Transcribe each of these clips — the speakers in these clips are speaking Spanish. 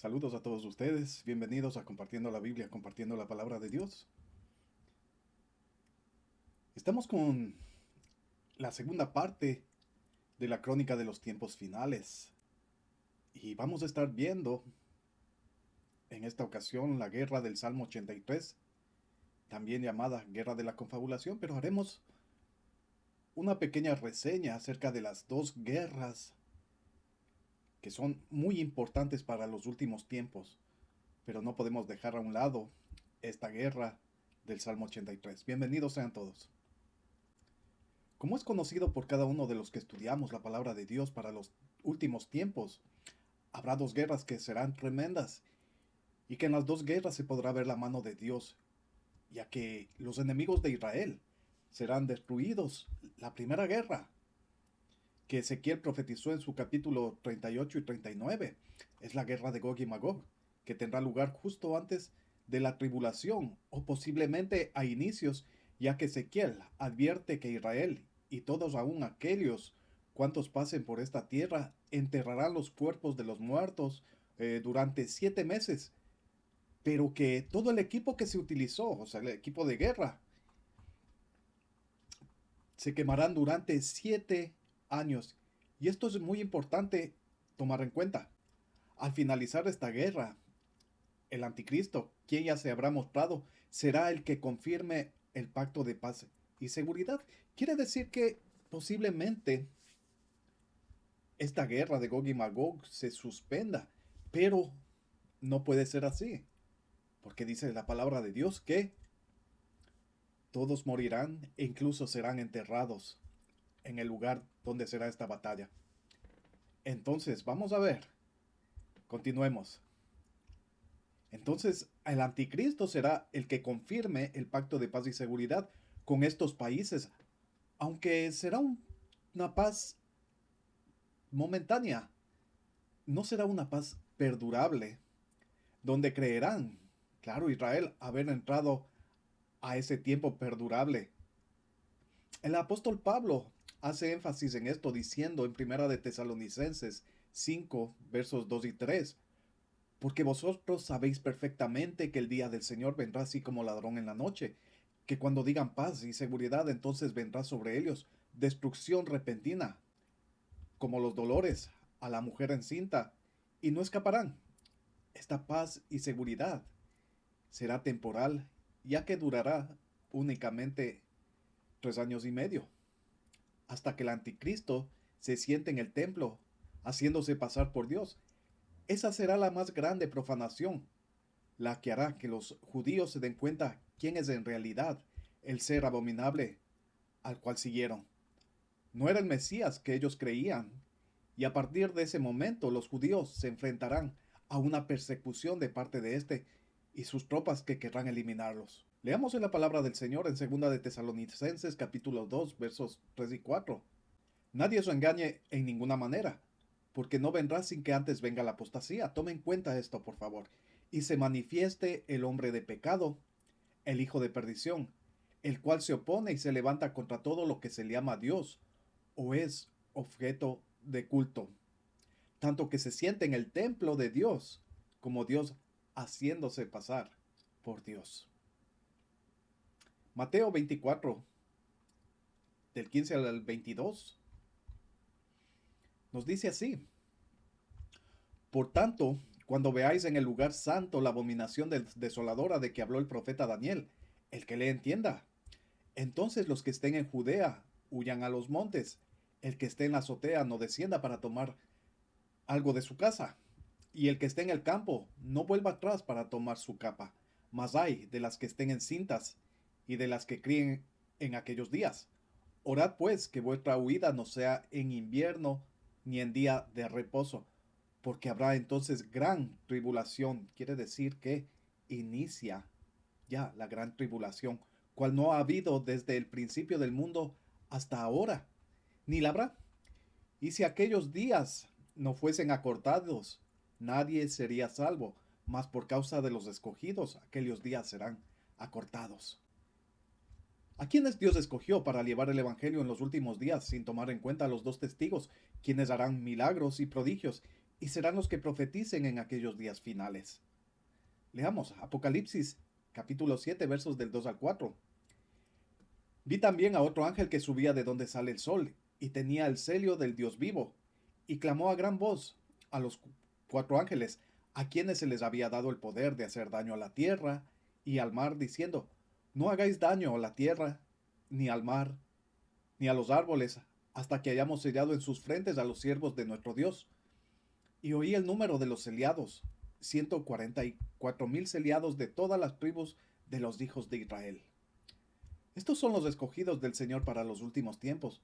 Saludos a todos ustedes, bienvenidos a Compartiendo la Biblia, compartiendo la palabra de Dios. Estamos con la segunda parte de la crónica de los tiempos finales y vamos a estar viendo en esta ocasión la guerra del Salmo 83, también llamada Guerra de la Confabulación, pero haremos una pequeña reseña acerca de las dos guerras que son muy importantes para los últimos tiempos, pero no podemos dejar a un lado esta guerra del Salmo 83. Bienvenidos sean todos. Como es conocido por cada uno de los que estudiamos la palabra de Dios para los últimos tiempos, habrá dos guerras que serán tremendas y que en las dos guerras se podrá ver la mano de Dios, ya que los enemigos de Israel serán destruidos. La primera guerra que Ezequiel profetizó en su capítulo 38 y 39 es la guerra de Gog y Magog, que tendrá lugar justo antes de la tribulación o posiblemente a inicios, ya que Ezequiel advierte que Israel y todos aún aquellos cuantos pasen por esta tierra enterrarán los cuerpos de los muertos durante 7 meses, pero que todo el equipo que se utilizó, o sea, el equipo de guerra, se quemarán durante 7 años. Y esto es muy importante tomar en cuenta. Al finalizar esta guerra, el anticristo, quien ya se habrá mostrado, será el que confirme el pacto de paz y seguridad. Quiere decir que posiblemente esta guerra de Gog y Magog se suspenda, pero no puede ser así, porque dice la palabra de Dios que todos morirán e incluso serán enterrados en el lugar donde será esta batalla. Entonces, vamos a ver, continuemos. Entonces, el anticristo será el que confirme el pacto de paz y seguridad con estos países, aunque será una paz momentánea, no será una paz perdurable, donde creerán, claro, Israel, haber entrado a ese tiempo perdurable. El apóstol Pablo hace énfasis en esto diciendo en Primera de Tesalonicenses 5, versos 2 y 3, porque vosotros sabéis perfectamente que el día del Señor vendrá así como ladrón en la noche, que cuando digan paz y seguridad, entonces vendrá sobre ellos destrucción repentina, como los dolores a la mujer encinta, y no escaparán. Esta paz y seguridad será temporal, ya que durará únicamente 3 años y medio, hasta que el anticristo se siente en el templo, haciéndose pasar por Dios. Esa será la más grande profanación, la que hará que los judíos se den cuenta quién es en realidad el ser abominable al cual siguieron. No era el Mesías que ellos creían, y a partir de ese momento los judíos se enfrentarán a una persecución de parte de éste y sus tropas que querrán eliminarlos. Leamos en la palabra del Señor en 2 de Tesalonicenses capítulo 2 versos 3 y 4. Nadie os engañe en ninguna manera, porque no vendrá sin que antes venga la apostasía. Tome en cuenta esto, por favor. Y se manifieste el hombre de pecado, el hijo de perdición, el cual se opone y se levanta contra todo lo que se le llama Dios o es objeto de culto, tanto que se siente en el templo de Dios como Dios haciéndose pasar por Dios. Mateo 24, del 15 al 22, nos dice así: Por tanto, cuando veáis en el lugar santo la abominación desoladora de que habló el profeta Daniel, el que le entienda, entonces los que estén en Judea huyan a los montes, el que esté en la azotea no descienda para tomar algo de su casa, y el que esté en el campo no vuelva atrás para tomar su capa. Mas ay de las que estén encintas y de las que críen en aquellos días. Orad pues que vuestra huida no sea en invierno ni en día de reposo, porque habrá entonces gran tribulación. Quiere decir que inicia ya la gran tribulación, cual no ha habido desde el principio del mundo hasta ahora, ni la habrá. Y si aquellos días no fuesen acortados, nadie sería salvo, mas por causa de los escogidos, aquellos días serán acortados. ¿A quiénes Dios escogió para llevar el Evangelio en los últimos días sin tomar en cuenta a los dos testigos, quienes harán milagros y prodigios, y serán los que profeticen en aquellos días finales. Leamos Apocalipsis capítulo 7 versos del 2 al 4. Vi también a otro ángel que subía de donde sale el sol y tenía el sello del Dios vivo y clamó a gran voz a los cuatro ángeles a quienes se les había dado el poder de hacer daño a la tierra y al mar, diciendo: no hagáis daño a la tierra, ni al mar, ni a los árboles, hasta que hayamos sellado en sus frentes a los siervos de nuestro Dios. Y oí el número de los seliados, 144,000 seliados de todas las tribus de los hijos de Israel. Estos son los escogidos del Señor para los últimos tiempos,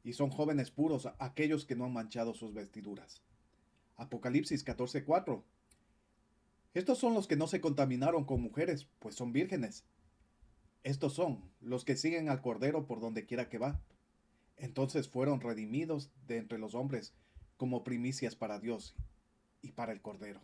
y son jóvenes puros aquellos que no han manchado sus vestiduras. Apocalipsis 14:4. Estos son los que no se contaminaron con mujeres, pues son vírgenes. Estos son los que siguen al Cordero por donde quiera que va. Entonces fueron redimidos de entre los hombres como primicias para Dios y para el Cordero.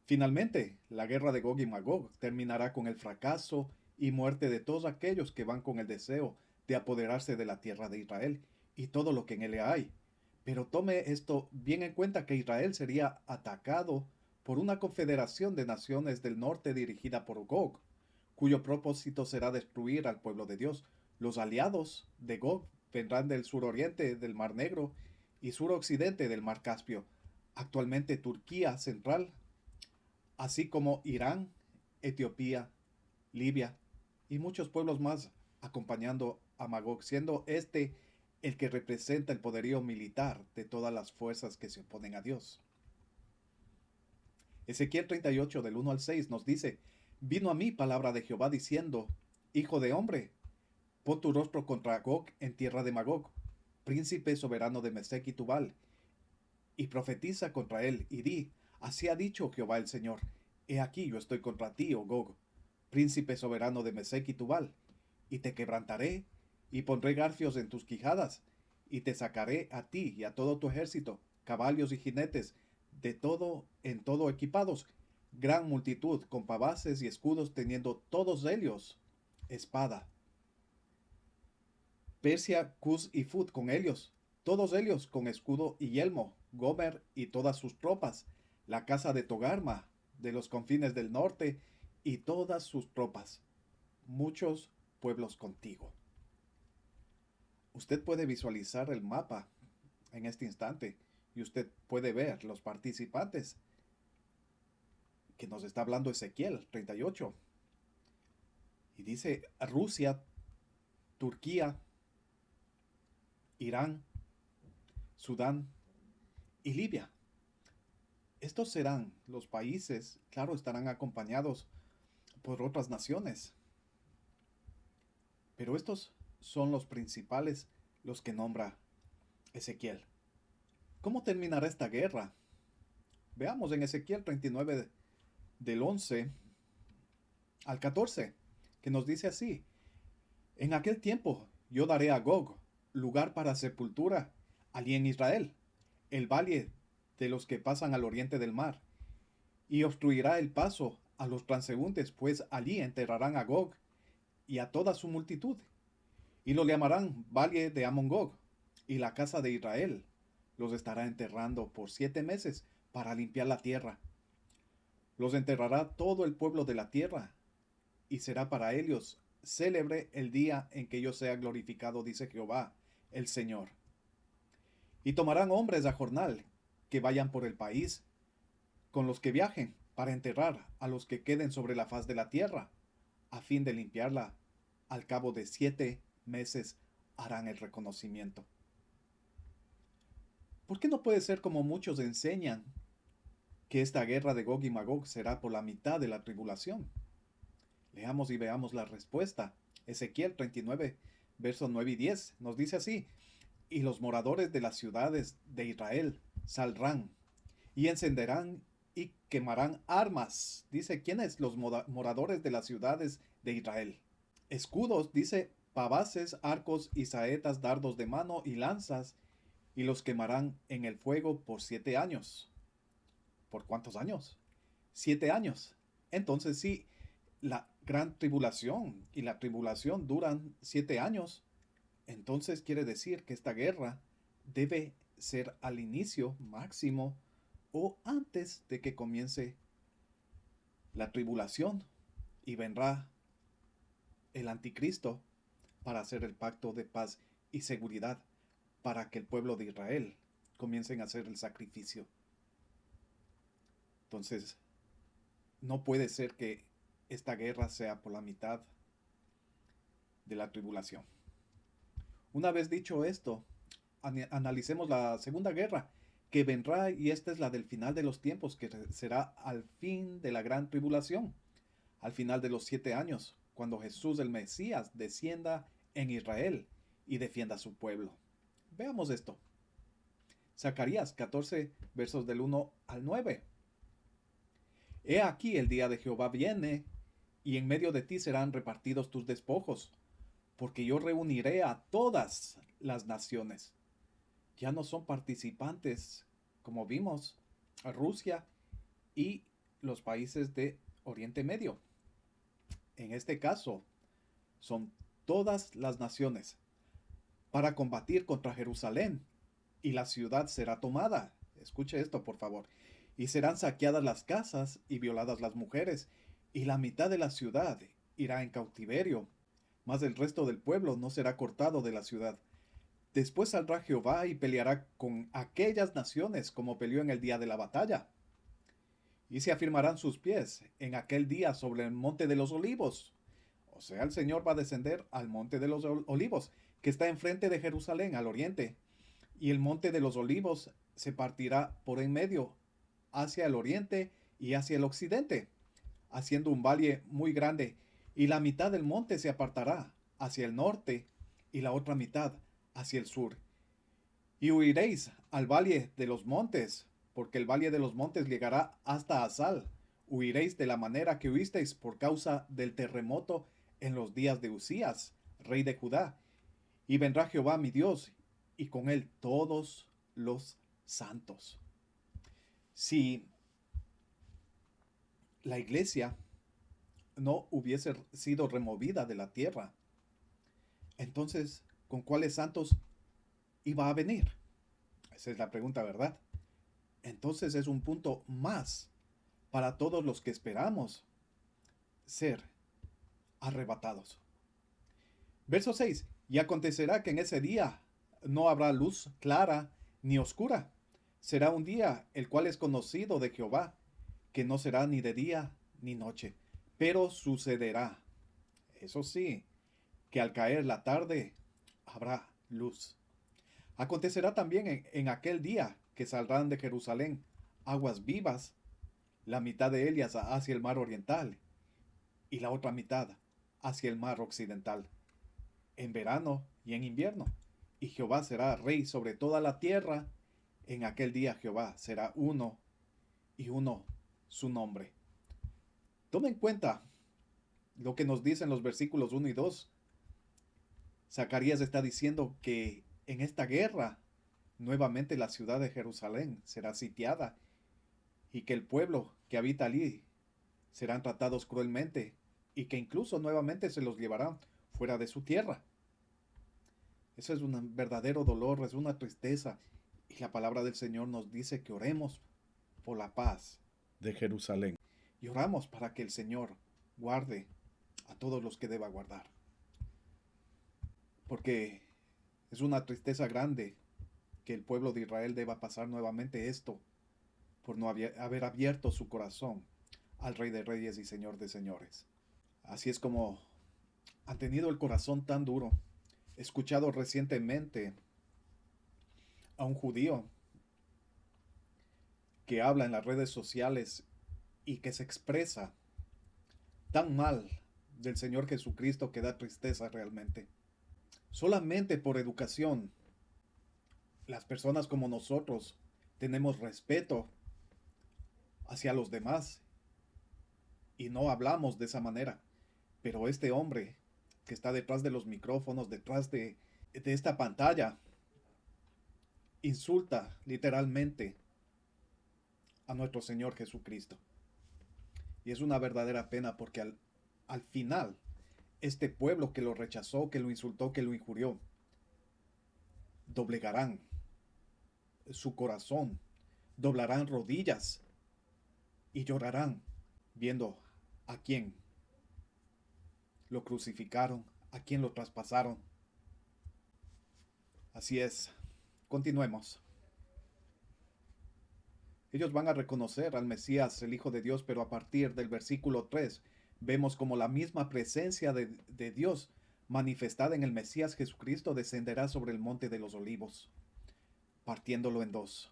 Finalmente, la guerra de Gog y Magog terminará con el fracaso y muerte de todos aquellos que van con el deseo de apoderarse de la tierra de Israel y todo lo que en ella hay. Pero tome esto bien en cuenta, que Israel sería atacado por una confederación de naciones del norte dirigida por Gog, cuyo propósito será destruir al pueblo de Dios. Los aliados de Gog vendrán del suroriente del Mar Negro y suroccidente del Mar Caspio, actualmente Turquía central, así como Irán, Etiopía, Libia y muchos pueblos más, acompañando a Magog, siendo este el que representa el poderío militar de todas las fuerzas que se oponen a Dios. Ezequiel 38 del 1 al 6 nos dice: vino a mí palabra de Jehová diciendo: hijo de hombre, pon tu rostro contra Gog en tierra de Magog, príncipe soberano de Mesec y Tubal, y profetiza contra él, y di: así ha dicho Jehová el Señor, he aquí yo estoy contra ti, oh Gog, príncipe soberano de Mesec y Tubal, y te quebrantaré, y pondré garfios en tus quijadas, y te sacaré a ti y a todo tu ejército, caballos y jinetes, de todo en todo equipados, gran multitud, con pavases y escudos, teniendo todos ellos espada. Persia, Cus y Fut con ellos, todos ellos con escudo y yelmo, Gomer y todas sus tropas, la casa de Togarma, de los confines del norte, y todas sus tropas, muchos pueblos contigo. Usted puede visualizar el mapa en este instante y usted puede ver los participantes que nos está hablando Ezequiel 38. Y dice Rusia, Turquía, Irán, Sudán y Libia. Estos serán los países, claro, estarán acompañados por otras naciones. Pero estos son los principales, los que nombra Ezequiel. ¿Cómo terminará esta guerra? Veamos en Ezequiel 39 del 11 al 14, que nos dice así: en aquel tiempo yo daré a Gog lugar para sepultura allí en Israel, el valle de los que pasan al oriente del mar, y obstruirá el paso a los transeúntes, pues allí enterrarán a Gog y a toda su multitud, y lo llamarán valle de Amon-Gog, y la casa de Israel los estará enterrando por 7 meses para limpiar la tierra. Los enterrará todo el pueblo de la tierra, y será para ellos célebre el día en que yo sea glorificado, dice Jehová, el Señor. Y tomarán hombres a jornal que vayan por el país, con los que viajen, para enterrar a los que queden sobre la faz de la tierra, a fin de limpiarla. Al cabo de 7 meses harán el reconocimiento. ¿Por qué no puede ser como muchos enseñan, que esta guerra de Gog y Magog será por la mitad de la tribulación? Leamos y veamos la respuesta. Ezequiel 39, versos 9 y 10 nos dice así: y los moradores de las ciudades de Israel saldrán y encenderán y quemarán armas. Dice, ¿quiénes? Los moradores de las ciudades de Israel. Escudos, dice, pavases, arcos y saetas, dardos de mano y lanzas, y los quemarán en el fuego por 7 años. ¿Por cuántos años? 7 años. Entonces, sí, la gran tribulación y la tribulación duran 7 años. Entonces quiere decir que esta guerra debe ser al inicio máximo o antes de que comience la tribulación y vendrá el anticristo para hacer el pacto de paz y seguridad para que el pueblo de Israel comiencen a hacer el sacrificio. Entonces, no puede ser que esta guerra sea por la mitad de la tribulación. Una vez dicho esto, analicemos la segunda guerra que vendrá, y esta es la del final de los tiempos, que será al fin de la gran tribulación, al final de los 7 años, cuando Jesús el Mesías descienda en Israel y defienda a su pueblo. Veamos esto. Zacarías 14, versos del 1 al 9. He aquí el día de Jehová viene, y en medio de ti serán repartidos tus despojos, porque yo reuniré a todas las naciones. Ya no son participantes, como vimos, a Rusia y los países de Oriente Medio. En este caso, son todas las naciones para combatir contra Jerusalén, y la ciudad será tomada. Escuche esto, por favor. Y serán saqueadas las casas y violadas las mujeres, y la mitad de la ciudad irá en cautiverio, mas el resto del pueblo no será cortado de la ciudad. Después saldrá Jehová y peleará con aquellas naciones como peleó en el día de la batalla. Y se afirmarán sus pies en aquel día sobre el monte de los olivos. O sea, el Señor va a descender al monte de los olivos, que está enfrente de Jerusalén, al oriente. Y el monte de los olivos se partirá por en medio, hacia el oriente y hacia el occidente, haciendo un valle muy grande. Y la mitad del monte se apartará hacia el norte y la otra mitad hacia el sur. Y huiréis al valle de los montes, porque el valle de los montes llegará hasta Asal. Huiréis de la manera que huisteis por causa del terremoto en los días de Usías, rey de Judá. Y vendrá Jehová mi Dios, y con él todos los santos. Si la iglesia no hubiese sido removida de la tierra, entonces, ¿con cuáles santos iba a venir? Esa es la pregunta, ¿verdad? Entonces es un punto más para todos los que esperamos ser arrebatados. Verso 6. Y acontecerá que en ese día no habrá luz clara ni oscura. Será un día el cual es conocido de Jehová, que no será ni de día ni noche. Pero sucederá, eso sí, que al caer la tarde habrá luz. Acontecerá también en aquel día que saldrán de Jerusalén aguas vivas, la mitad de ellas hacia el mar oriental y la otra mitad hacia el mar occidental, en verano y en invierno. Y Jehová será rey sobre toda la tierra. En aquel día Jehová será uno, y uno su nombre. Toma en cuenta lo que nos dicen los versículos 1 y 2. Zacarías está diciendo que en esta guerra nuevamente la ciudad de Jerusalén será sitiada, y que el pueblo que habita allí serán tratados cruelmente, y que incluso nuevamente se los llevarán fuera de su tierra. Eso es un verdadero dolor, es una tristeza, y la palabra del Señor nos dice que oremos por la paz de Jerusalén, y oramos para que el Señor guarde a todos los que deba guardar, porque es una tristeza grande que el pueblo de Israel deba pasar nuevamente esto, por no haber abierto su corazón al Rey de Reyes y Señor de Señores. Así es como han tenido el corazón tan duro. He escuchado recientemente a un judío que habla en las redes sociales y que se expresa tan mal del Señor Jesucristo que da tristeza realmente. Solamente por educación, las personas como nosotros tenemos respeto hacia los demás y no hablamos de esa manera. Pero este hombre que está detrás de los micrófonos, detrás de esta pantalla, insulta literalmente a nuestro Señor Jesucristo. Y es una verdadera pena, porque al final, este pueblo que lo rechazó, que lo insultó, que lo injurió, doblegarán su corazón, doblarán rodillas y llorarán viendo a quién lo crucificaron, a quién lo traspasaron. Así es. Continuemos. Ellos van a reconocer al Mesías, el Hijo de Dios, pero a partir del versículo 3 vemos como la misma presencia de Dios manifestada en el Mesías Jesucristo descenderá sobre el monte de los olivos, partiéndolo en dos.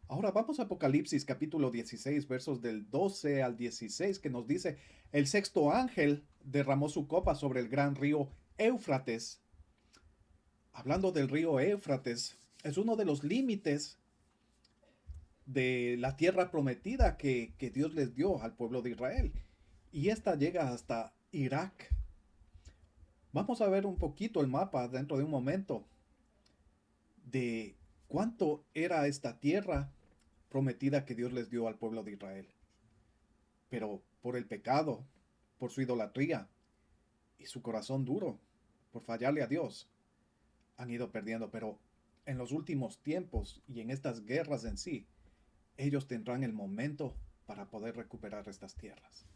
Ahora vamos a Apocalipsis capítulo 16, versos del 12 al 16, que nos dice, el sexto ángel derramó su copa sobre el gran río Éufrates. Hablando del río Éufrates, es uno de los límites de la tierra prometida que Dios les dio al pueblo de Israel. Y esta llega hasta Irak. Vamos a ver un poquito el mapa dentro de un momento de cuánto era esta tierra prometida que Dios les dio al pueblo de Israel. Pero por el pecado, por su idolatría y su corazón duro, por fallarle a Dios, han ido perdiendo. Pero en los últimos tiempos y en estas guerras en sí, ellos tendrán el momento para poder recuperar estas tierras.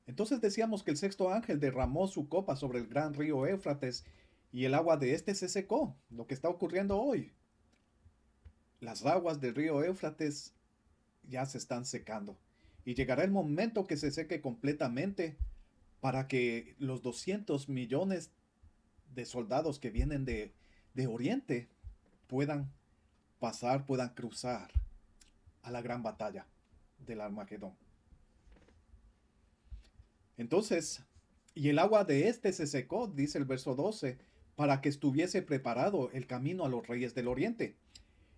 Entonces decíamos que el sexto ángel derramó su copa sobre el gran río Éufrates y el agua de este se secó, lo que está ocurriendo hoy. Las aguas del río Éufrates ya se están secando y llegará el momento que se seque completamente para que los 200 millones de soldados que vienen de Oriente puedan pasar, puedan cruzar a la gran batalla del Armagedón. Entonces, y el agua de este se secó, dice el verso 12, para que estuviese preparado el camino a los reyes del oriente.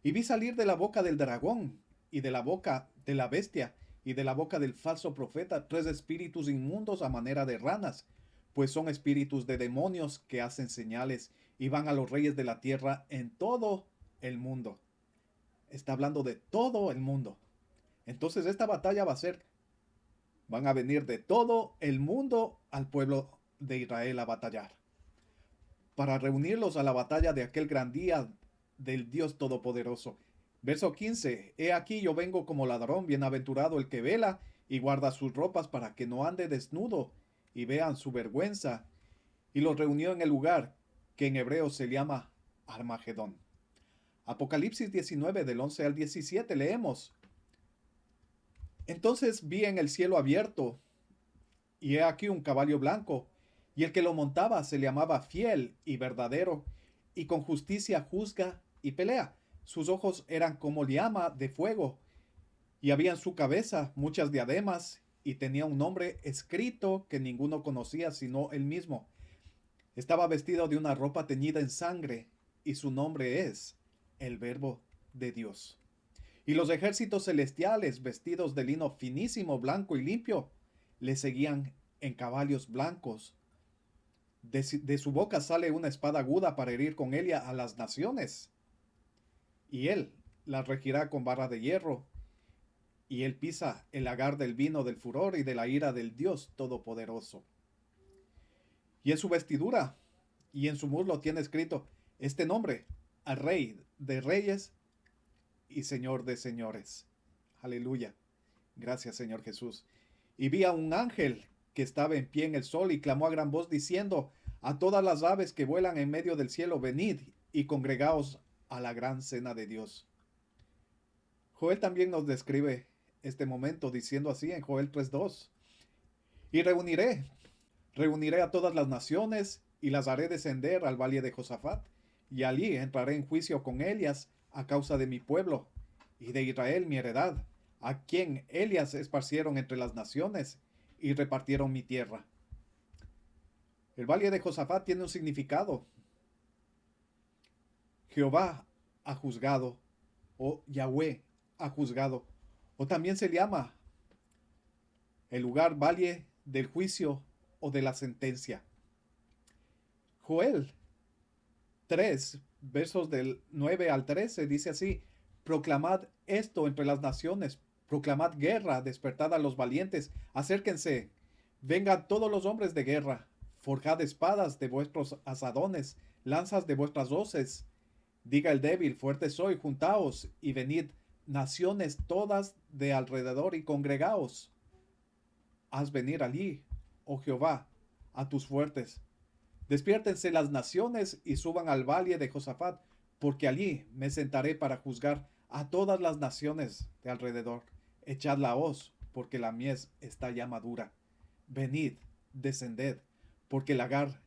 Y vi salir de la boca del dragón, y de la boca de la bestia, y de la boca del falso profeta, 3 espíritus inmundos a manera de ranas, pues son espíritus de demonios que hacen señales, y van a los reyes de la tierra en todo el mundo. Está hablando de todo el mundo. Entonces esta batalla va a ser, van a venir de todo el mundo al pueblo de Israel a batallar, para reunirlos a la batalla de aquel gran día del Dios Todopoderoso. Verso 15, he aquí yo vengo como ladrón, bienaventurado el que vela y guarda sus ropas para que no ande desnudo y vean su vergüenza. Y los reunió en el lugar que en hebreo se llama Armagedón. Apocalipsis 19 del 11 al 17 leemos. Entonces vi en el cielo abierto, y he aquí un caballo blanco, y el que lo montaba se llamaba Fiel y Verdadero, y con justicia juzga y pelea. Sus ojos eran como llama de fuego, y había en su cabeza muchas diademas, y tenía un nombre escrito que ninguno conocía sino él mismo. Estaba vestido de una ropa teñida en sangre, y su nombre es el Verbo de Dios. Y los ejércitos celestiales, vestidos de lino finísimo, blanco y limpio, le seguían en caballos blancos. De su boca sale una espada aguda para herir con ella a las naciones. Y él las regirá con barra de hierro. Y él pisa el lagar del vino del furor y de la ira del Dios Todopoderoso. Y en su vestidura y en su muslo tiene escrito este nombre, al Rey de Reyes y Señor de señores. Aleluya. Gracias, Señor Jesús. Y vi a un ángel que estaba en pie en el sol y clamó a gran voz diciendo a todas las aves que vuelan en medio del cielo, venid y congregaos a la gran cena de Dios. Joel también nos describe este momento diciendo así en Joel 3:2. Y reuniré a todas las naciones y las haré descender al valle de Josafat, y allí entraré en juicio con ellas a causa de mi pueblo y de Israel mi heredad, a quien ellas esparcieron entre las naciones y repartieron mi tierra. El valle de Josafat tiene un significado. Jehová ha juzgado, o Yahweh ha juzgado, o también se llama el lugar valle del juicio o de la sentencia. Joel 3, versos del 9 al 13 dice así: proclamad esto entre las naciones, proclamad guerra, despertad a los valientes, acérquense, vengan todos los hombres de guerra, forjad espadas de vuestros asadones, lanzas de vuestras hoces, Diga el débil, fuerte soy, juntaos y venid, naciones todas de alrededor y congregaos. Haz venir allí, oh Jehová, a tus fuertes. Despiértense las naciones y suban al valle de Josafat, porque allí me sentaré para juzgar a todas las naciones de alrededor. Echad la hoz, porque la mies está ya madura. Venid, descended, porque el lagar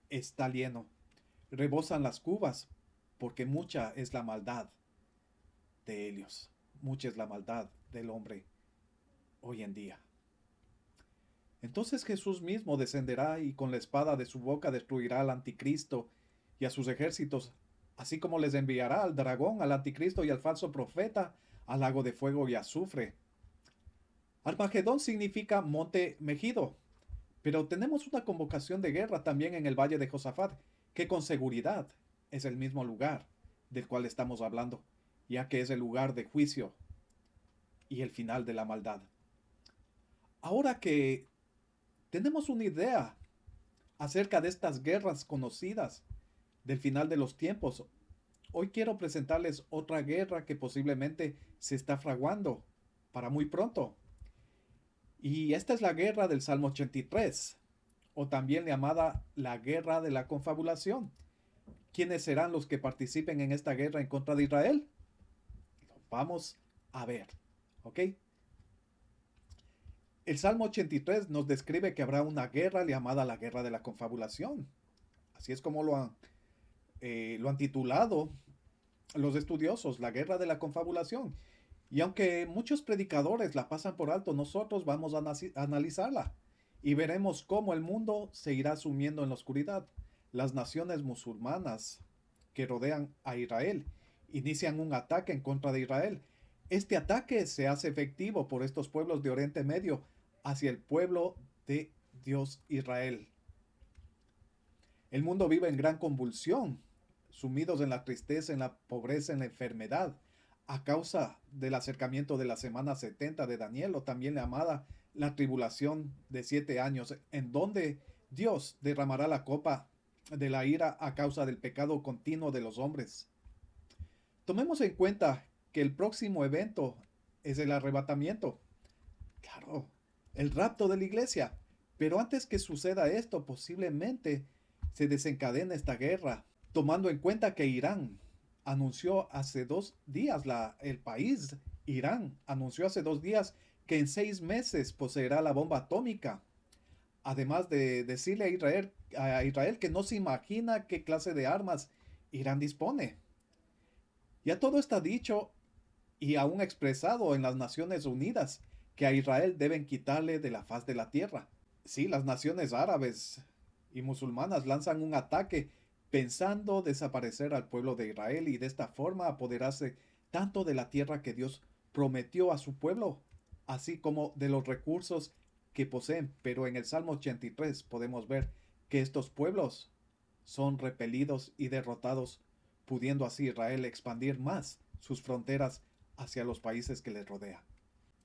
está lleno. Rebosan las cubas, porque mucha es la maldad de ellos. Mucha es la maldad del hombre hoy en día. Entonces Jesús mismo descenderá y con la espada de su boca destruirá al anticristo y a sus ejércitos, así como les enviará al dragón, al anticristo y al falso profeta al lago de fuego y azufre. Armagedón significa monte mejido, pero tenemos una convocación de guerra también en el valle de Josafat, que con seguridad es el mismo lugar del cual estamos hablando, ya que es el lugar de juicio y el final de la maldad. Ahora que tenemos una idea acerca de estas guerras conocidas del final de los tiempos, hoy quiero presentarles otra guerra que posiblemente se está fraguando para muy pronto. Y esta es la guerra del Salmo 83, o también llamada la guerra de la confabulación. ¿Quiénes serán los que participen en esta guerra en contra de Israel? Lo vamos a ver, ¿ok? El Salmo 83 nos describe que habrá una guerra llamada la guerra de la confabulación. Así es como lo han titulado los estudiosos, la guerra de la confabulación. Y aunque muchos predicadores la pasan por alto, nosotros vamos a analizarla y veremos cómo el mundo se irá sumiendo en la oscuridad. Las naciones musulmanas que rodean a Israel inician un ataque en contra de Israel. Este ataque se hace efectivo por estos pueblos de Oriente Medio hacia el pueblo de Dios Israel. El mundo vive en gran convulsión, sumidos en la tristeza, en la pobreza, en la enfermedad, a causa del acercamiento de la semana 70 de Daniel, o también llamada la tribulación de 7 años, en donde Dios derramará la copa de la ira a causa del pecado continuo de los hombres. Tomemos en cuenta que el próximo evento es el arrebatamiento. Claro, el rapto de la iglesia. Pero antes que suceda esto, posiblemente se desencadena esta guerra, tomando en cuenta que Irán anunció hace 2 días, el país Irán anunció hace 2 días que en 6 meses poseerá la bomba atómica. Además de decirle a Israel que no se imagina qué clase de armas Irán dispone. Ya todo está dicho y aún expresado en las Naciones Unidas que a Israel deben quitarle de la faz de la tierra. Sí, las naciones árabes y musulmanas lanzan un ataque pensando desaparecer al pueblo de Israel y de esta forma apoderarse tanto de la tierra que Dios prometió a su pueblo, así como de los recursos que poseen. Pero en el Salmo 83 podemos ver que estos pueblos son repelidos y derrotados, pudiendo así Israel expandir más sus fronteras hacia los países que les rodean.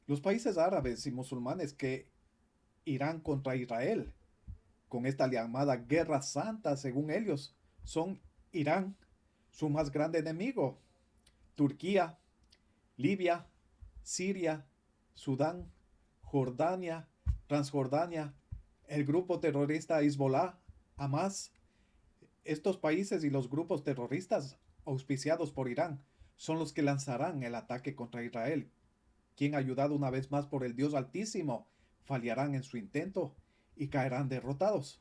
Los países árabes y musulmanes que irán contra Israel con esta llamada guerra santa, según ellos, son Irán, su más grande enemigo, Turquía, Libia, Siria, Sudán, Jordania, Transjordania, el grupo terrorista Hezbollah, Hamas. Estos países y los grupos terroristas auspiciados por Irán son los que lanzarán el ataque contra Israel, quien, ayudado una vez más por el Dios Altísimo, fallarán en su intento y caerán derrotados.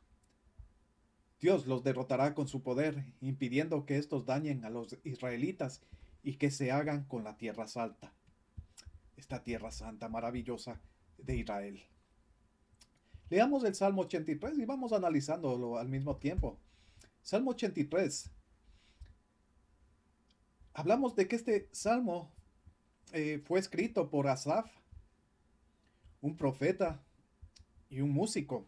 Dios los derrotará con su poder, impidiendo que estos dañen a los israelitas y que se hagan con la tierra santa, esta tierra santa maravillosa de Israel. Leamos el Salmo 83 y vamos analizándolo al mismo tiempo. Salmo 83. Hablamos de que este salmo fue escrito por Asaf, un profeta y un músico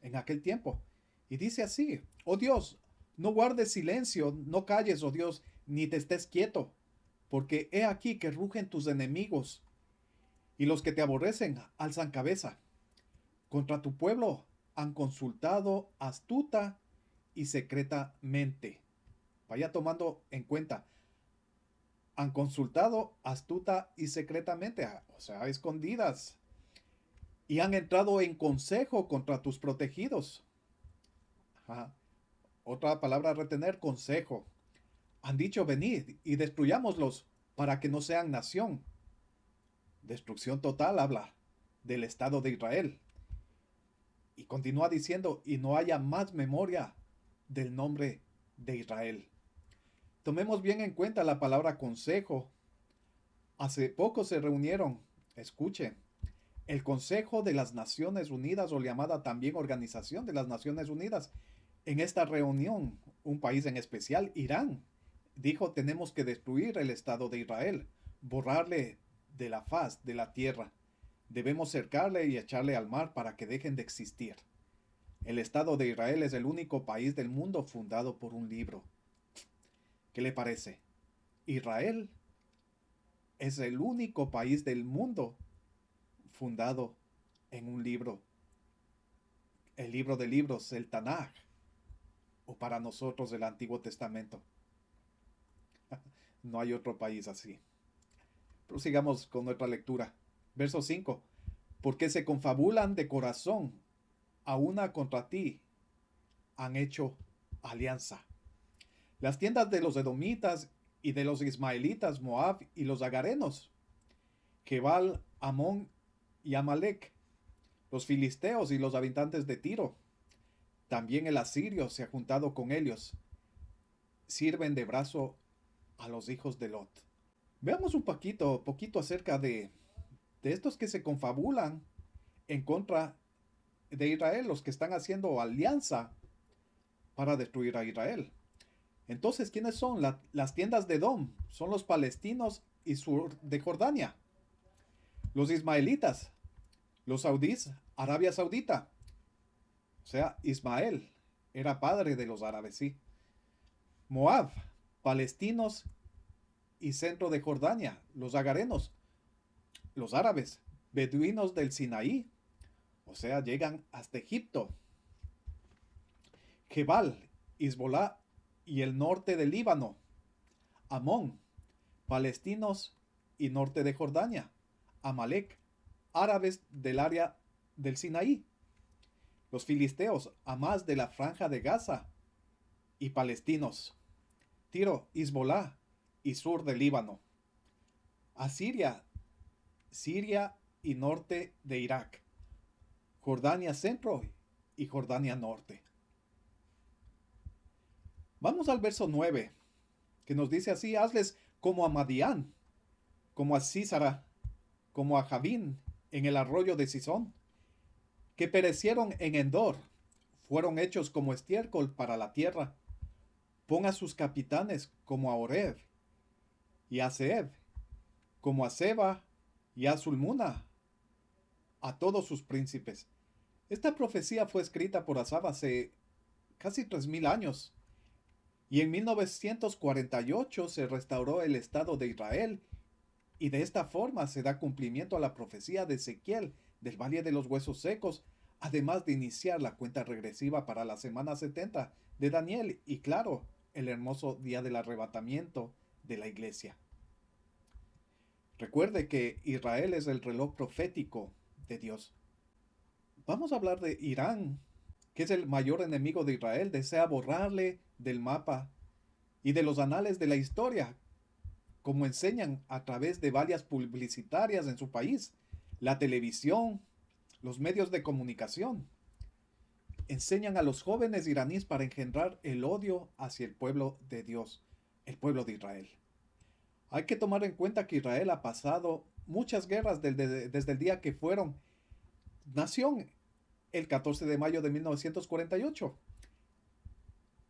en aquel tiempo. Y dice así: oh Dios, no guardes silencio, no calles, oh Dios, ni te estés quieto, porque he aquí que rugen tus enemigos, y los que te aborrecen alzan cabeza. Contra tu pueblo han consultado astuta y secretamente. Vaya tomando en cuenta. Han consultado astuta y secretamente, o sea, a escondidas, y han entrado en consejo contra tus protegidos. Ajá. Otra palabra a retener, consejo. Han dicho, venid y destruyámoslos para que no sean nación. Destrucción total habla del Estado de Israel. Y continúa diciendo, y no haya más memoria del nombre de Israel. Tomemos bien en cuenta la palabra consejo. Hace poco se reunieron, escuchen, el Consejo de las Naciones Unidas, o llamada también Organización de las Naciones Unidas. En esta reunión, un país en especial, Irán, dijo, tenemos que destruir el Estado de Israel, borrarle de la faz de la tierra. Debemos cercarle y echarle al mar para que dejen de existir. El Estado de Israel es el único país del mundo fundado por un libro. ¿Qué le parece? Israel es el único país del mundo fundado en un libro. El libro de libros, el Tanaj, o para nosotros el Antiguo Testamento. No hay otro país así. Prosigamos con nuestra lectura. Verso 5. Porque se confabulan de corazón, a una contra ti han hecho alianza. Las tiendas de los edomitas y de los ismaelitas, Moab y los agarenos, Jebal, Amón y Amalek, los filisteos y los habitantes de Tiro. También el asirio se ha juntado con ellos. Sirven de brazo a los hijos de Lot. Veamos un poquito acerca de estos que se confabulan en contra de Israel, los que están haciendo alianza para destruir a Israel. Entonces, ¿quiénes son? Las tiendas de Edom son los palestinos y sur de Jordania. Los ismaelitas, los saudíes, Arabia Saudita. O sea, Ismael era padre de los árabes, sí. Moab, palestinos y centro de Jordania, los agarenos, los árabes, beduinos del Sinaí, o sea, llegan hasta Egipto. Jebal, Hezbolá y el norte del Líbano. Amón, palestinos y norte de Jordania. Amalek, árabes del área del Sinaí. Los filisteos, Hamás de la franja de Gaza y palestinos. Tiro, Hezbolá y sur del Líbano. Asiria, Siria y norte de Irak. Jordania centro y Jordania norte. Vamos al verso 9, que nos dice así, hazles como a Madián, como a Sísara, como a Javín en el arroyo de Sison, que perecieron en Endor, fueron hechos como estiércol para la tierra. Pon a sus capitanes como a Oreb y a Zeeb, como a Seba y a Zulmuna, a todos sus príncipes. Esta profecía fue escrita por Asaf hace casi 3000 años. Y en 1948 se restauró el Estado de Israel, y de esta forma se da cumplimiento a la profecía de Ezequiel del Valle de los Huesos Secos, además de iniciar la cuenta regresiva para la semana 70 de Daniel y, claro, el hermoso día del arrebatamiento de la iglesia. Recuerde que Israel es el reloj profético de Dios. Vamos a hablar de Irán, que es el mayor enemigo de Israel, desea borrarle del mapa y de los anales de la historia, como enseñan a través de vallas publicitarias en su país, la televisión, los medios de comunicación. Enseñan a los jóvenes iraníes para engendrar el odio hacia el pueblo de Dios, el pueblo de Israel. Hay que tomar en cuenta que Israel ha pasado muchas guerras desde el día que fueron nación, el 14 de mayo de 1948.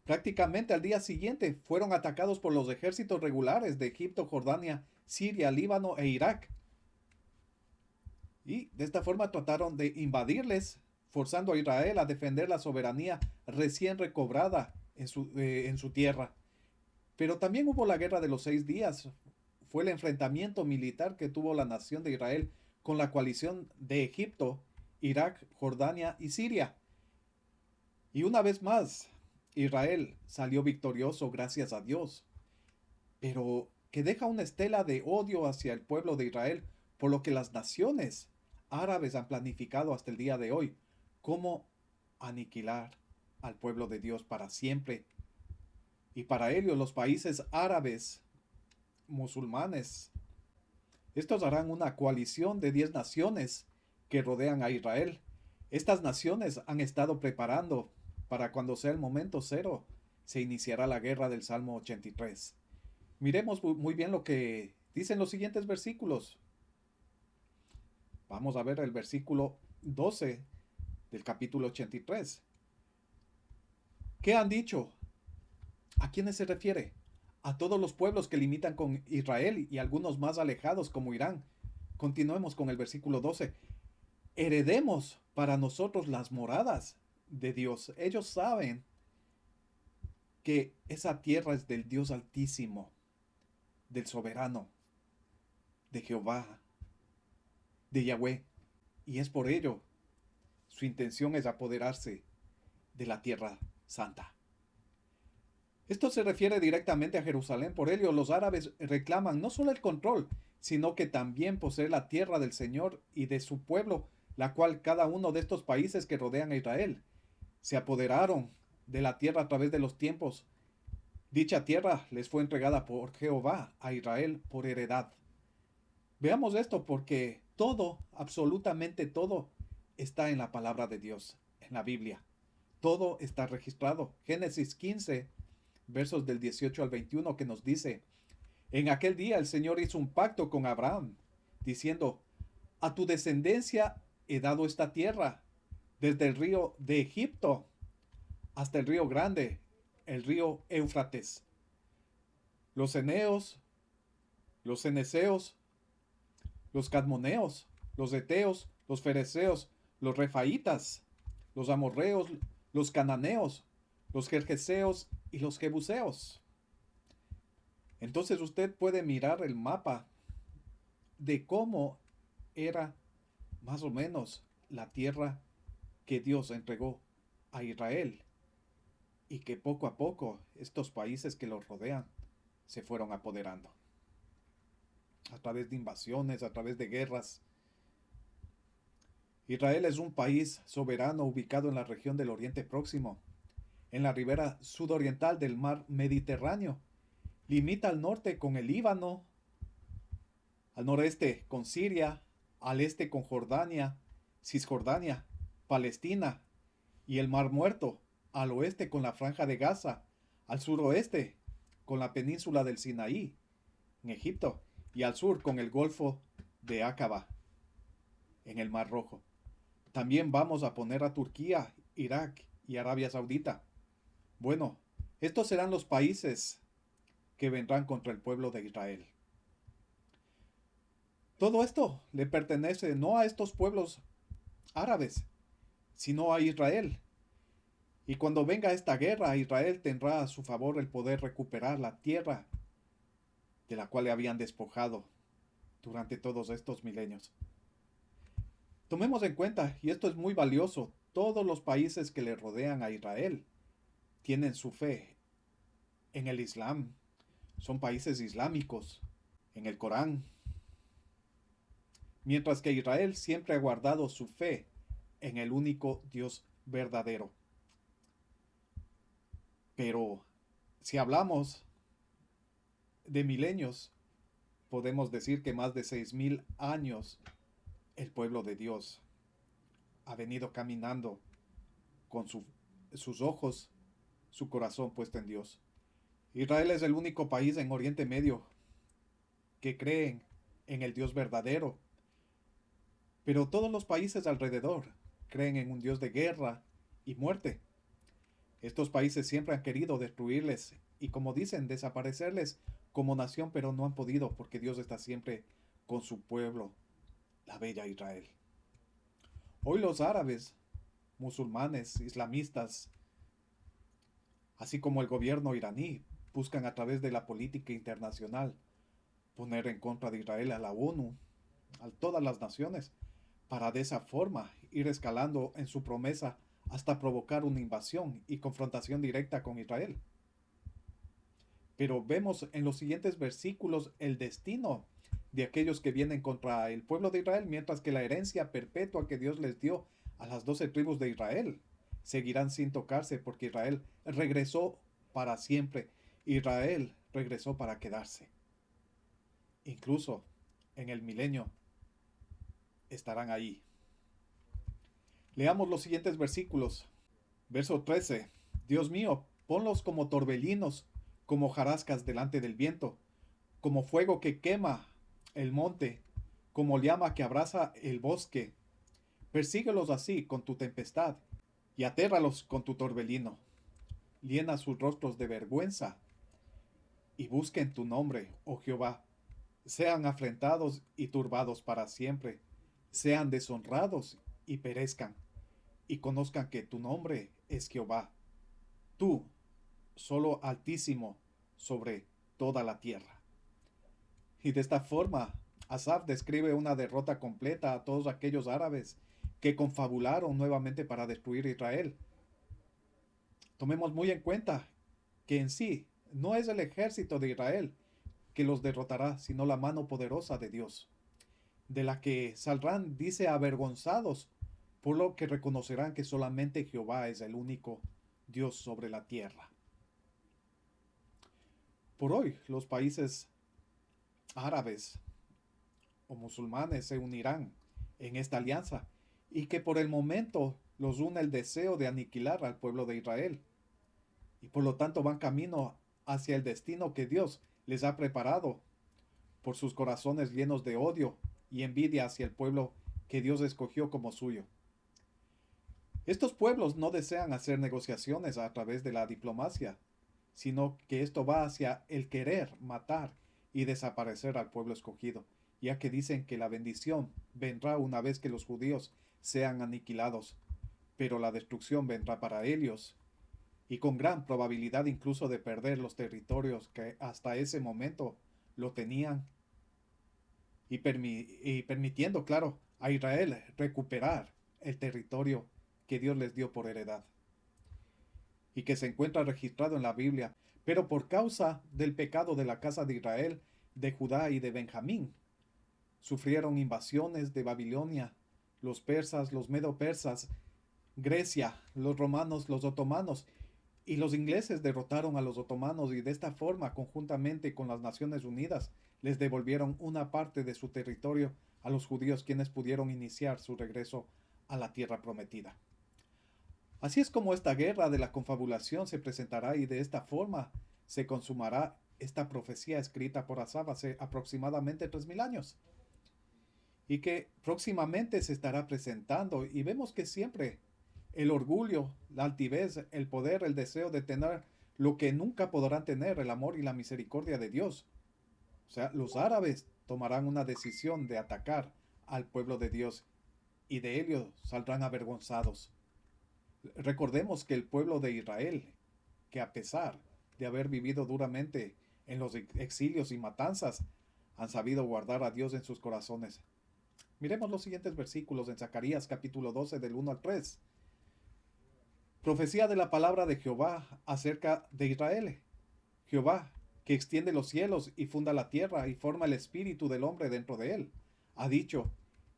Prácticamente al día siguiente fueron atacados por los ejércitos regulares de Egipto, Jordania, Siria, Líbano e Irak. Y de esta forma trataron de invadirles, forzando a Israel a defender la soberanía recién recobrada en su tierra. Pero también hubo la guerra de los 6 días. Fue el enfrentamiento militar que tuvo la nación de Israel con la coalición de Egipto, Irak, Jordania y Siria. Y una vez más, Israel salió victorioso gracias a Dios, pero que deja una estela de odio hacia el pueblo de Israel, por lo que las naciones árabes han planificado hasta el día de hoy cómo aniquilar al pueblo de Dios para siempre. Y para ello los países árabes musulmanes, estos harán una coalición de 10 naciones que rodean a Israel. Estas naciones han estado preparando para cuando sea el momento cero, se iniciará la guerra del Salmo 83. Miremos muy bien lo que dicen los siguientes versículos. Vamos a ver el versículo 12 del capítulo 83. ¿Qué han dicho? ¿A quiénes se refiere? A todos los pueblos que limitan con Israel y algunos más alejados como Irán. Continuemos con el versículo 12. Heredemos para nosotros las moradas de Dios. Ellos saben que esa tierra es del Dios Altísimo, del Soberano, de Jehová, de Yahweh. Y es por ello, su intención es apoderarse de la tierra santa. Esto se refiere directamente a Jerusalén. Por ello, los árabes reclaman no solo el control, sino que también poseer la tierra del Señor y de su pueblo, la cual cada uno de estos países que rodean a Israel se apoderaron de la tierra a través de los tiempos. Dicha tierra les fue entregada por Jehová a Israel por heredad. Veamos esto porque todo, absolutamente todo, está en la palabra de Dios, en la Biblia. Todo está registrado. Génesis 15, versos del 18 al 21, que nos dice: en aquel día el Señor hizo un pacto con Abraham, diciendo: a tu descendencia he dado esta tierra, desde el río de Egipto hasta el río grande, el río Éufrates. Los eneos, los ceneseos, los cadmoneos, los eteos, los fereceos, los refaitas, los amorreos, los cananeos, los gergeseos y los jebuseos. Entonces usted puede mirar el mapa de cómo era más o menos la tierra que Dios entregó a Israel y que poco a poco estos países que los rodean se fueron apoderando a través de invasiones, a través de guerras. Israel es un país soberano ubicado en la región del Oriente Próximo, en la ribera sudoriental del mar Mediterráneo. Limita al norte con el Líbano, al noreste con Siria, al este con Jordania, Cisjordania, Palestina y el Mar Muerto, al oeste con la Franja de Gaza, al suroeste con la península del Sinaí, en Egipto, y al sur con el Golfo de Aqaba, en el Mar Rojo. También vamos a poner a Turquía, Irak y Arabia Saudita. Bueno, estos serán los países que vendrán contra el pueblo de Israel. Todo esto le pertenece no a estos pueblos árabes, sino a Israel. Y cuando venga esta guerra, Israel tendrá a su favor el poder recuperar la tierra de la cual le habían despojado durante todos estos milenios. Tomemos en cuenta, y esto es muy valioso, todos los países que le rodean a Israel tienen su fe en el Islam. Son países islámicos, en el Corán. Mientras que Israel siempre ha guardado su fe en el único Dios verdadero. Pero si hablamos de milenios, podemos decir que más de 6,000 años el pueblo de Dios ha venido caminando con sus ojos, su corazón puesto en Dios. Israel es el único país en Oriente Medio que creen en el Dios verdadero, pero todos los países alrededor creen en un Dios de guerra y muerte. Estos países siempre han querido destruirles y, como dicen, desaparecerles como nación, pero no han podido porque Dios está siempre con su pueblo, la bella Israel. Hoy los árabes, musulmanes, islamistas, así como el gobierno iraní, buscan a través de la política internacional poner en contra de Israel a la ONU, a todas las naciones, para de esa forma ir escalando en su promesa hasta provocar una invasión y confrontación directa con Israel. Pero vemos en los siguientes versículos el destino de aquellos que vienen contra el pueblo de Israel, mientras que la herencia perpetua que Dios les dio a las 12 tribus de Israel seguirán sin tocarse, porque Israel regresó para siempre. Israel regresó para quedarse. Incluso en el milenio estarán ahí. Leamos los siguientes versículos. Verso 13. Dios mío, ponlos como torbellinos, como hojarascas delante del viento, como fuego que quema el monte, como llama que abraza el bosque. Persíguelos así con tu tempestad y atérralos con tu torbellino. Llena sus rostros de vergüenza y busquen tu nombre, oh Jehová. Sean afrentados y turbados para siempre. Sean deshonrados y perezcan. Y conozcan que tu nombre es Jehová. Tú, solo Altísimo, sobre toda la tierra. Y de esta forma, Asaf describe una derrota completa a todos aquellos árabes que confabularon nuevamente para destruir Israel. Tomemos muy en cuenta que en sí no es el ejército de Israel que los derrotará, sino la mano poderosa de Dios, de la que saldrán, dice, avergonzados, por lo que reconocerán que solamente Jehová es el único Dios sobre la tierra. Por hoy, los países árabes o musulmanes se unirán en esta alianza y que por el momento los une el deseo de aniquilar al pueblo de Israel y por lo tanto van camino hacia el destino que Dios les ha preparado por sus corazones llenos de odio y envidia hacia el pueblo que Dios escogió como suyo. Estos pueblos no desean hacer negociaciones a través de la diplomacia, sino que esto va hacia el querer matar y desaparecer al pueblo escogido, ya que dicen que la bendición vendrá una vez que los judíos sean aniquilados, pero la destrucción vendrá para ellos, y con gran probabilidad incluso de perder los territorios que hasta ese momento lo tenían, y permitiendo, claro, a Israel recuperar el territorio que Dios les dio por heredad y que se encuentra registrado en la Biblia, pero por causa del pecado de la casa de Israel, de Judá y de Benjamín, sufrieron invasiones de Babilonia, los persas, los medo-persas, Grecia, los romanos, los otomanos, y los ingleses derrotaron a los otomanos y de esta forma, conjuntamente con las Naciones Unidas, les devolvieron una parte de su territorio a los judíos, quienes pudieron iniciar su regreso a la tierra prometida. Así es como esta guerra de la confabulación se presentará y de esta forma se consumará esta profecía escrita por Asaf hace aproximadamente 3000 años y que próximamente se estará presentando, y vemos que siempre el orgullo, la altivez, el poder, el deseo de tener lo que nunca podrán tener, el amor y la misericordia de Dios. O sea, los árabes tomarán una decisión de atacar al pueblo de Dios y de ellos saldrán avergonzados. Recordemos que el pueblo de Israel, que a pesar de haber vivido duramente en los exilios y matanzas, han sabido guardar a Dios en sus corazones. Miremos los siguientes versículos en Zacarías capítulo 12 del 1 al 3. Profecía de la palabra de Jehová acerca de Israel. Jehová, que extiende los cielos y funda la tierra y forma el espíritu del hombre dentro de él, ha dicho: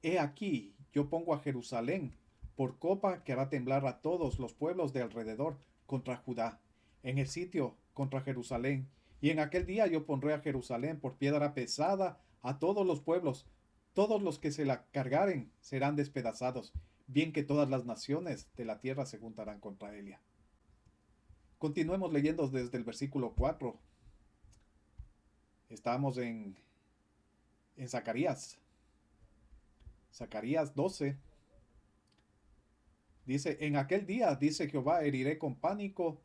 He aquí, yo pongo a Jerusalén por copa que hará temblar a todos los pueblos de alrededor contra Judá, en el sitio contra Jerusalén. Y en aquel día yo pondré a Jerusalén por piedra pesada a todos los pueblos. Todos los que se la cargaren serán despedazados, bien que todas las naciones de la tierra se juntarán contra ella. Continuemos leyendo desde el versículo 4. Estamos en Zacarías. Zacarías 12. Dice: En aquel día, dice Jehová, heriré con pánico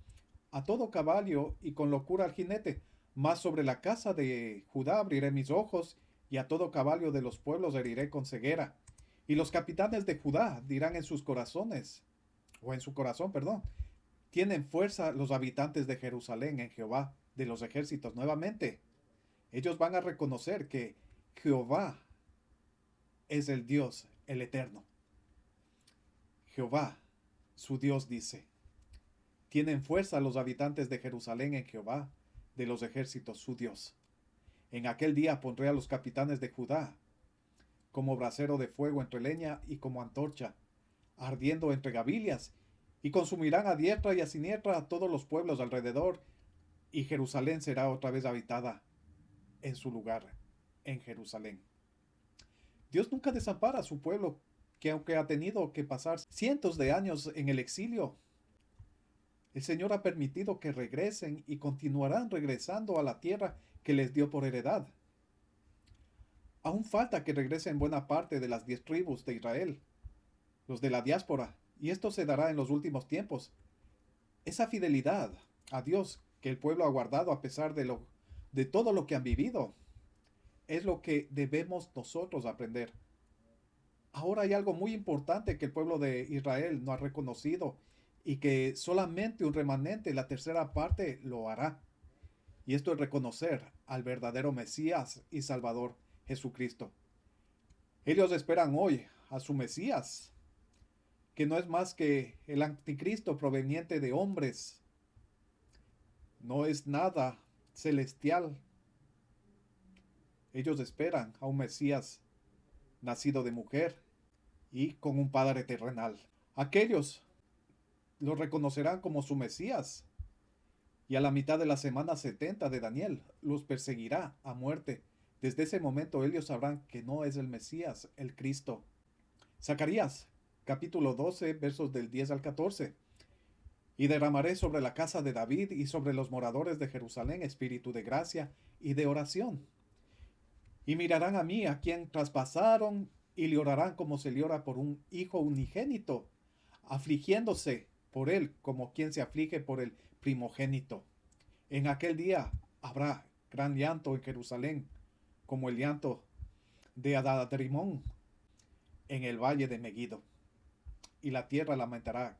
a todo caballo y con locura al jinete, mas sobre la casa de Judá abriré mis ojos, y a todo caballo de los pueblos heriré con ceguera. Y los capitanes de Judá dirán en sus corazones, o en su corazón, perdón: Tienen fuerza los habitantes de Jerusalén en Jehová de los ejércitos. Nuevamente, ellos van a reconocer que Jehová es el Dios, el Eterno. Jehová su Dios dice. Tienen fuerza los habitantes de Jerusalén en Jehová, de los ejércitos, su Dios. En aquel día pondré a los capitanes de Judá como brasero de fuego entre leña y como antorcha, ardiendo entre gavillas, y consumirán a diestra y a siniestra a todos los pueblos alrededor, y Jerusalén será otra vez habitada en su lugar, en Jerusalén. Dios nunca desampara a su pueblo, que aunque ha tenido que pasar cientos de años en el exilio, el Señor ha permitido que regresen y continuarán regresando a la tierra que les dio por heredad. Aún falta que regresen buena parte de las 10 tribus de Israel, los de la diáspora, y esto se dará en los últimos tiempos. Esa fidelidad a Dios que el pueblo ha guardado a pesar de todo lo que han vivido, es lo que debemos nosotros aprender. Ahora hay algo muy importante que el pueblo de Israel no ha reconocido y que solamente un remanente, la tercera parte, lo hará. Y esto es reconocer al verdadero Mesías y Salvador, Jesucristo. Ellos esperan hoy a su Mesías, que no es más que el anticristo proveniente de hombres. No es nada celestial. Ellos esperan a un Mesías nacido de mujer y con un Padre terrenal. Aquellos lo reconocerán como su Mesías, y a la mitad de la semana 70 de Daniel los perseguirá a muerte. Desde ese momento ellos sabrán que no es el Mesías, el Cristo. Zacarías, capítulo 12, versos del 10 al 14. Y derramaré sobre la casa de David y sobre los moradores de Jerusalén espíritu de gracia y de oración. Y mirarán a mí, a quien traspasaron, y le orarán como se le ora por un hijo unigénito, afligiéndose por él como quien se aflige por el primogénito. En aquel día habrá gran llanto en Jerusalén, como el llanto de Adadrimón en el valle de Megiddo, y la tierra lamentará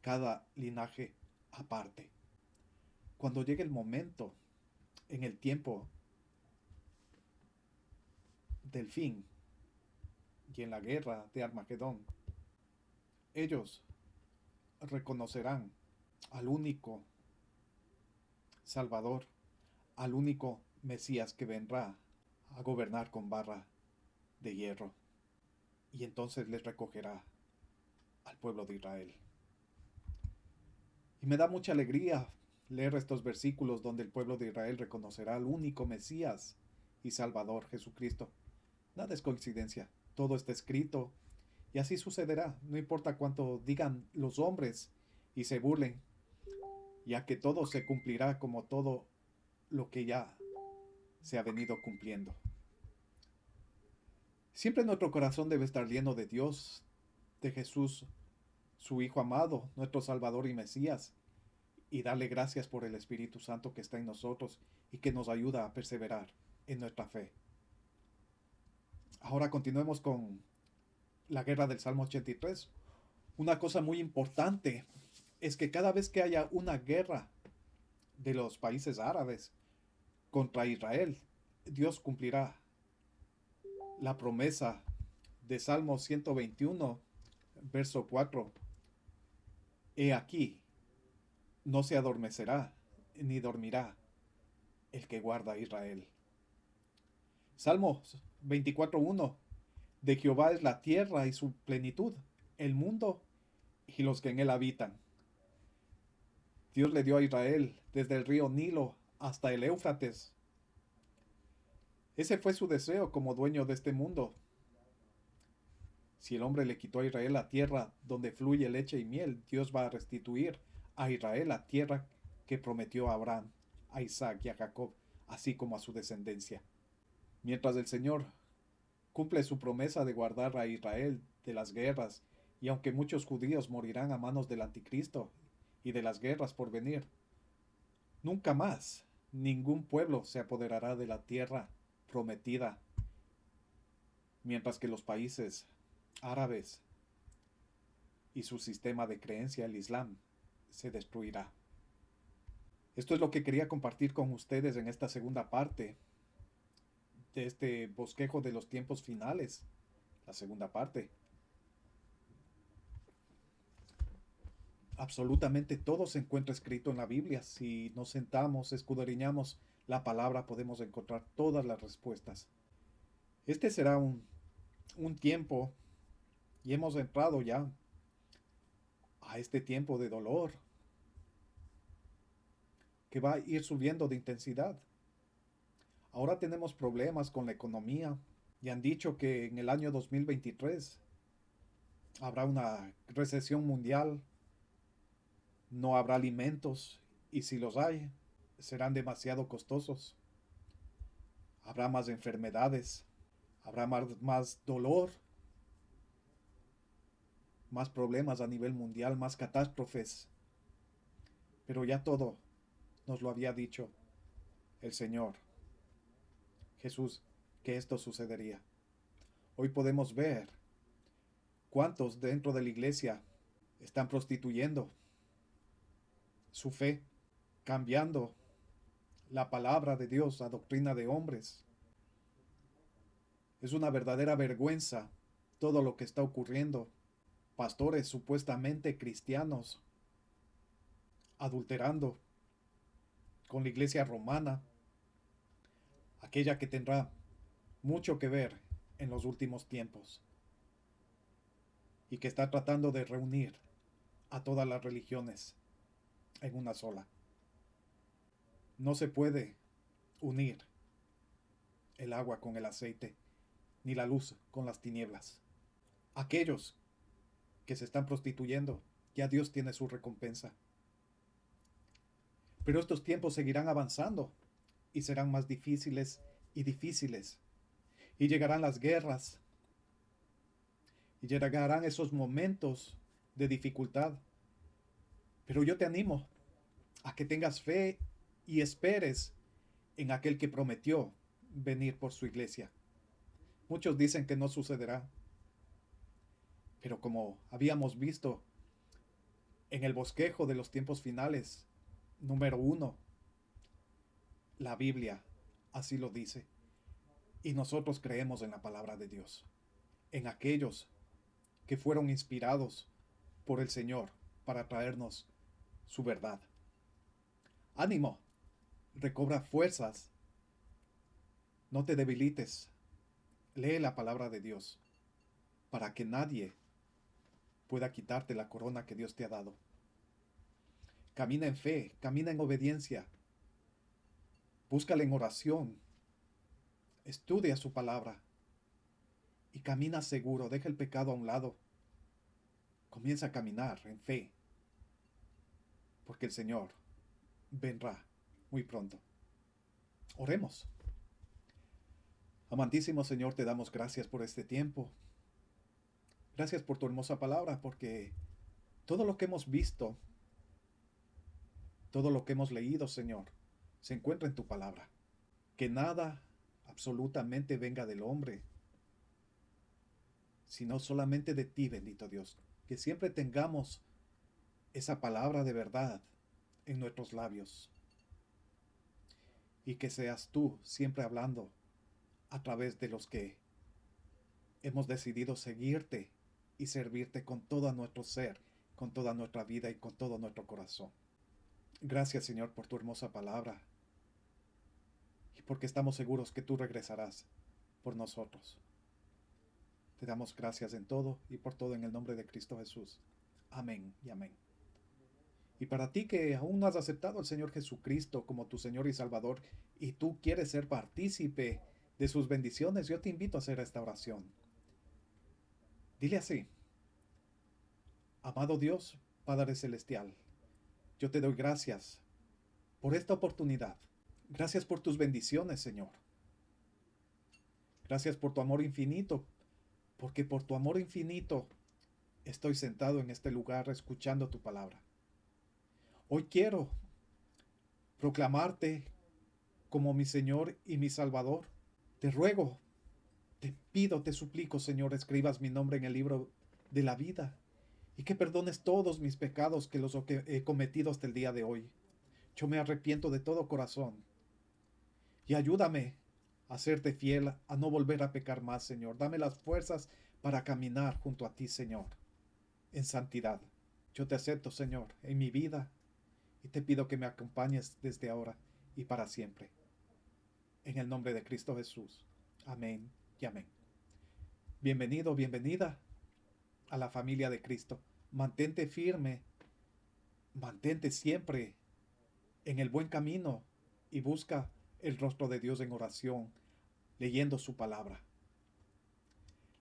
cada linaje aparte. Cuando llegue el momento, en el tiempo del fin y en la guerra de Armagedón, ellos reconocerán al único Salvador, al único Mesías que vendrá a gobernar con barra de hierro, y entonces les recogerá al pueblo de Israel. Y me da mucha alegría leer estos versículos donde el pueblo de Israel reconocerá al único Mesías y Salvador, Jesucristo. Nada es coincidencia, todo está escrito y así sucederá, no importa cuánto digan los hombres y se burlen, ya que todo se cumplirá como todo lo que ya se ha venido cumpliendo. Siempre nuestro corazón debe estar lleno de Dios, de Jesús, su Hijo amado, nuestro Salvador y Mesías, y darle gracias por el Espíritu Santo que está en nosotros y que nos ayuda a perseverar en nuestra fe. Ahora continuemos con la guerra del Salmo 83. Una cosa muy importante es que cada vez que haya una guerra de los países árabes contra Israel, Dios cumplirá la promesa de Salmo 121, verso 4. He aquí, no se adormecerá ni dormirá el que guarda a Israel. Salmo 24:1. De Jehová es la tierra y su plenitud, el mundo y los que en él habitan. Dios le dio a Israel desde el río Nilo hasta el Éufrates. Ese fue su deseo como dueño de este mundo. Si el hombre le quitó a Israel la tierra donde fluye leche y miel, Dios va a restituir a Israel la tierra que prometió a Abraham, a Isaac y a Jacob, así como a su descendencia. Mientras el Señor cumple su promesa de guardar a Israel de las guerras, y aunque muchos judíos morirán a manos del anticristo y de las guerras por venir, nunca más ningún pueblo se apoderará de la tierra prometida, mientras que los países árabes y su sistema de creencia, el Islam, se destruirá. Esto es lo que quería compartir con ustedes en esta segunda parte de este bosquejo de los tiempos finales, la segunda parte. Absolutamente todo se encuentra escrito en la Biblia. Si nos sentamos, escudriñamos la palabra, podemos encontrar todas las respuestas. Este será un tiempo, y hemos entrado ya a este tiempo de dolor, que va a ir subiendo de intensidad. Ahora tenemos problemas con la economía y han dicho que en el año 2023 habrá una recesión mundial, no habrá alimentos y si los hay, serán demasiado costosos. Habrá más enfermedades, habrá más dolor, más problemas a nivel mundial, más catástrofes. Pero ya todo nos lo había dicho el Señor Jesús, que esto sucedería. Hoy podemos ver cuántos dentro de la iglesia están prostituyendo su fe, cambiando la palabra de Dios a doctrina de hombres. Es una verdadera vergüenza todo lo que está ocurriendo. Pastores supuestamente cristianos adulterando con la iglesia romana, aquella que tendrá mucho que ver en los últimos tiempos y que está tratando de reunir a todas las religiones en una sola. No se puede unir el agua con el aceite, ni la luz con las tinieblas. Aquellos que se están prostituyendo, ya Dios tiene su recompensa. Pero estos tiempos seguirán avanzando y serán más difíciles y difíciles. Y llegarán las guerras. Y llegarán esos momentos de dificultad. Pero yo te animo a que tengas fe y esperes en aquel que prometió venir por su iglesia. Muchos dicen que no sucederá. Pero como habíamos visto en el bosquejo de los tiempos finales, número 1, la Biblia así lo dice. Y nosotros creemos en la palabra de Dios, en aquellos que fueron inspirados por el Señor para traernos su verdad. Ánimo, recobra fuerzas, no te debilites, lee la palabra de Dios para que nadie pueda quitarte la corona que Dios te ha dado. Camina en fe, camina en obediencia, búscala en oración, estudia su palabra y camina seguro, deja el pecado a un lado. Comienza a caminar en fe, porque el Señor vendrá muy pronto. Oremos. Amantísimo Señor, te damos gracias por este tiempo. Gracias por tu hermosa palabra, porque todo lo que hemos visto, todo lo que hemos leído, Señor, se encuentra en tu palabra. Que nada absolutamente venga del hombre, sino solamente de ti, bendito Dios. Que siempre tengamos esa palabra de verdad en nuestros labios. Y que seas tú siempre hablando a través de los que hemos decidido seguirte y servirte con todo nuestro ser, con toda nuestra vida y con todo nuestro corazón. Gracias, Señor, por tu hermosa palabra y porque estamos seguros que tú regresarás por nosotros. Te damos gracias en todo y por todo en el nombre de Cristo Jesús. Amén y amén. Y para ti que aún no has aceptado al Señor Jesucristo como tu Señor y Salvador y tú quieres ser partícipe de sus bendiciones, yo te invito a hacer esta oración. Dile así: amado Dios, Padre Celestial, yo te doy gracias por esta oportunidad. Gracias por tus bendiciones, Señor. Gracias por tu amor infinito, porque por tu amor infinito estoy sentado en este lugar escuchando tu palabra. Hoy quiero proclamarte como mi Señor y mi Salvador. Te ruego, te pido, te suplico, Señor, escribas mi nombre en el libro de la vida y que perdones todos mis pecados que los he cometido hasta el día de hoy. Yo me arrepiento de todo corazón y ayúdame a serte fiel, a no volver a pecar más, Señor. Dame las fuerzas para caminar junto a ti, Señor, en santidad. Yo te acepto, Señor, en mi vida y te pido que me acompañes desde ahora y para siempre. En el nombre de Cristo Jesús. Amén y amén. Bienvenido, bienvenida a la familia de Cristo. Mantente firme, mantente siempre en el buen camino y busca el rostro de Dios en oración, leyendo su palabra.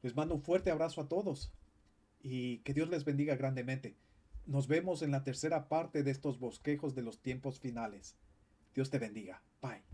Les mando un fuerte abrazo a todos y que Dios les bendiga grandemente. Nos vemos en la tercera parte de estos bosquejos de los tiempos finales. Dios te bendiga. Bye.